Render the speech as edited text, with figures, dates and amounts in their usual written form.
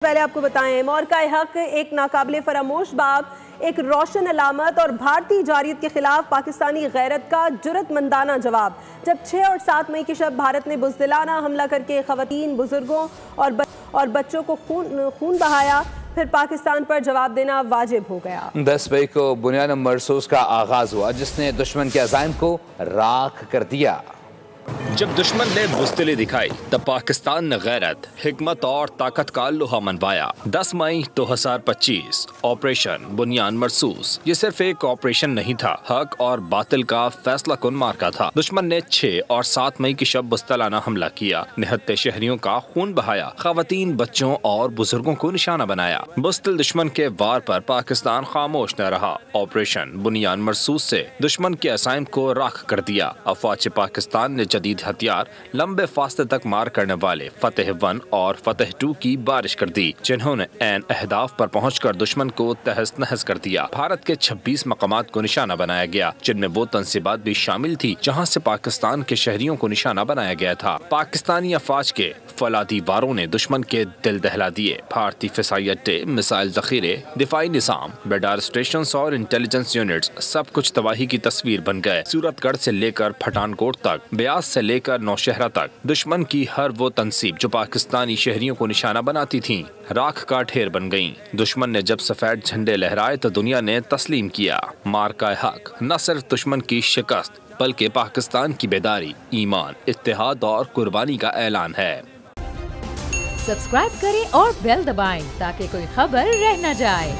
پہلے آپ کو بتائیں مورکہ حق ایک ناقابل فراموش باب، ایک روشن علامت اور بھارتی جارحیت کے خلاف پاکستانی غیرت کا جرأت مندانہ جواب، جب 6 اور 7 مئی کی شب بھارت نے بزدلانہ حملہ کر کے خواتین، بزرگوں اور بچوں کو خون بہایا، پھر پاکستان پر جواب دینا واجب ہو گیا۔ 10 مئی کو بنیان مرصوص کا آغاز ہوا جس نے دشمن کے عزائم کو راکھ کر دیا۔ جب دشمن نے بزدلی دکھائی تب پاکستان نے غیرت، حکمت اور طاقت کا لوہا منوایا۔ 10 مئی 2025 آپریشن بنیان مرصوص یہ صرف ایک آپریشن نہیں تھا، حق اور باطل کا فیصلہ کن مارکا تھا۔ دشمن نے 6 اور 7 مئی کی شب بزدلانہ حملہ کیا، نہتے شہریوں کا خون بہایا، خواتین، بچوں اور بزرگوں کو نشانہ بنایا۔ بزدل دشمن کے وار پر پاکستان خاموش نہ رہا۔ آپریشن بنیان مرصوص سے دشمن کے عزائم کو راکھ کر دیا۔ افواج پاکستان نے جدید ہتھیار، لمبے فاصلے تک مار کرنے والے فتح 1 اور فتح 2 کی بارش کر دی، جنہوں نے عین اہداف پر پہنچ کر دشمن کو تہس نہس کر دیا۔ بھارت کے 26 مقامات کو نشانہ بنایا گیا، جن میں وہ تنصیبات بھی شامل تھی جہاں سے پاکستان کے شہریوں کو نشانہ بنایا گیا تھا۔ پاکستانی افواج کے فولادی واروں نے دشمن کے دل دہلا دیے۔ بھارتی فضائی اڈے، میزائل ذخیرے، دفاعی نظام، ریڈار اسٹیشنز اور انٹیلیجنس یونٹس سب کچھ تباہی کی تصویر بن گئے۔ سورت گڑھ سے لے کر پٹھان کوٹ تک، بیاس سے لے کر نوشہرہ تک، دشمن کی ہر وہ تنصیب جو پاکستانی شہریوں کو نشانہ بناتی تھیں راکھ کا ڈھیر بن گئیں۔ دشمن نے جب سفید جھنڈے لہرائے تو دنیا نے تسلیم کیا۔ مارکہ حق نہ صرف دشمن کی شکست بلکہ پاکستان کی بیداری، ایمان، اتحاد اور قربانی کا اعلان ہے۔ سبسکرائب کریں اور بیل دبائیں تاکہ کوئی خبر رہ نہ جائے۔